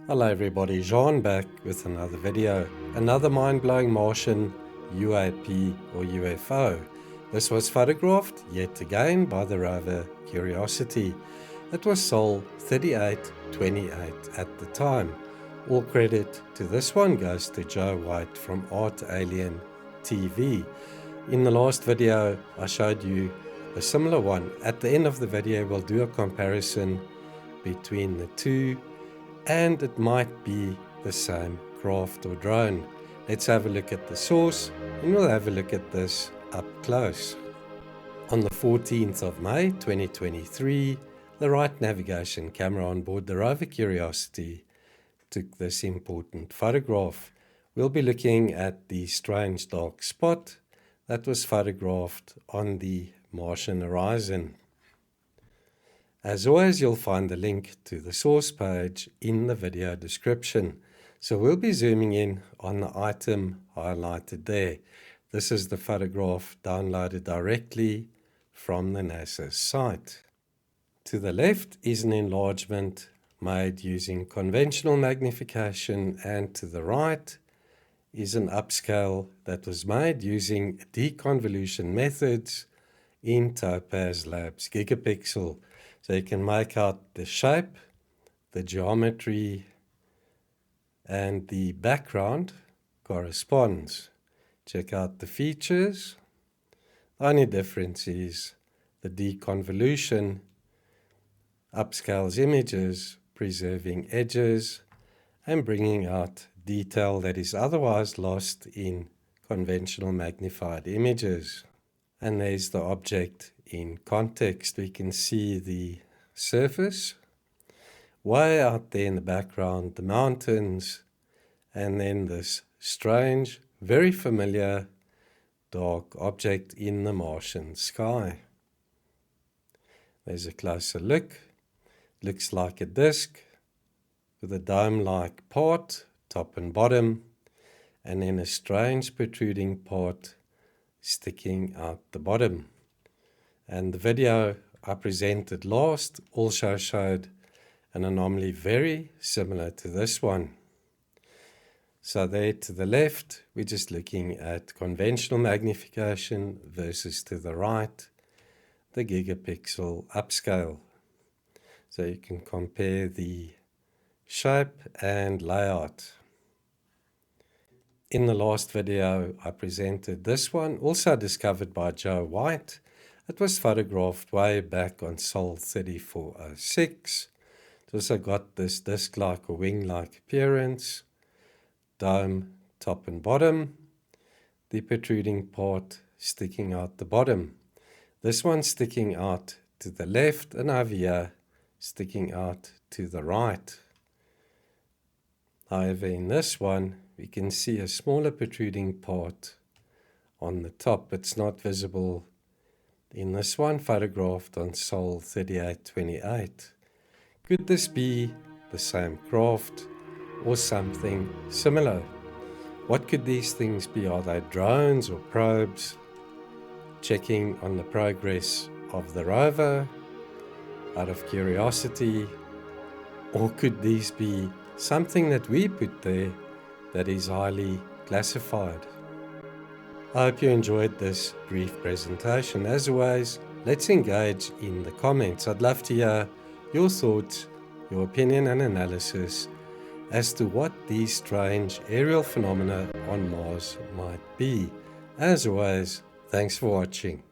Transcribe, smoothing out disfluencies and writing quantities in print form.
Hello everybody, Jean back with another video. Another mind-blowing Martian UAP or UFO. This was photographed yet again by the Rover Curiosity. It was Sol 3828 at the time. All credit to this one goes to Joe White from ArtAlienTV. In the last video I showed you a similar one. At the end of the video we'll do a comparison between the two, and it might be the same craft or drone. Let's have a look at the source and we'll have a look at this up close. On the 14th of May 2023, the right navigation camera on board the Rover Curiosity took this important photograph. We'll be looking at the strange dark spot that was photographed on the Martian horizon. As always, you'll find the link to the source page in the video description. So we'll be zooming in on the item highlighted there. This is the photograph downloaded directly from the NASA site. To the left is an enlargement made using conventional magnification, and to the right is an upscale that was made using deconvolution methods in Topaz Labs Gigapixel. So you can make out the shape, the geometry, and the background corresponds. Check out the features. The only difference is the deconvolution upscales images, preserving edges and bringing out detail that is otherwise lost in conventional magnified images. And there's the object in context. We can see the surface, way out there in the background, the mountains, and then this strange, very familiar dark object in the Martian sky. There's a closer look. Looks like a disc with a dome-like part, top and bottom, and then a strange protruding part sticking out the bottom. And the video I presented last also showed an anomaly very similar to this one. So there to the left, we're just looking at conventional magnification versus to the right, the gigapixel upscale. So you can compare the shape and layout. In the last video I presented this one, also discovered by Joe White. It was photographed way back on Sol 3406. It also got this disc-like or wing-like appearance, dome, top and bottom, the protruding part sticking out the bottom. This one sticking out to the left, and over here sticking out to the right. However, in this one we can see a smaller protruding part on the top. It's not visible in this one photographed on Sol 3828. Could this be the same craft or something similar? What could these things be? Are they drones or probes checking on the progress of the rover out of curiosity? Or could these be something that we put there that is highly classified? I hope you enjoyed this brief presentation. As always, let's engage in the comments. I'd love to hear your thoughts, your opinion and analysis as to what these strange aerial phenomena on Mars might be. As always, thanks for watching.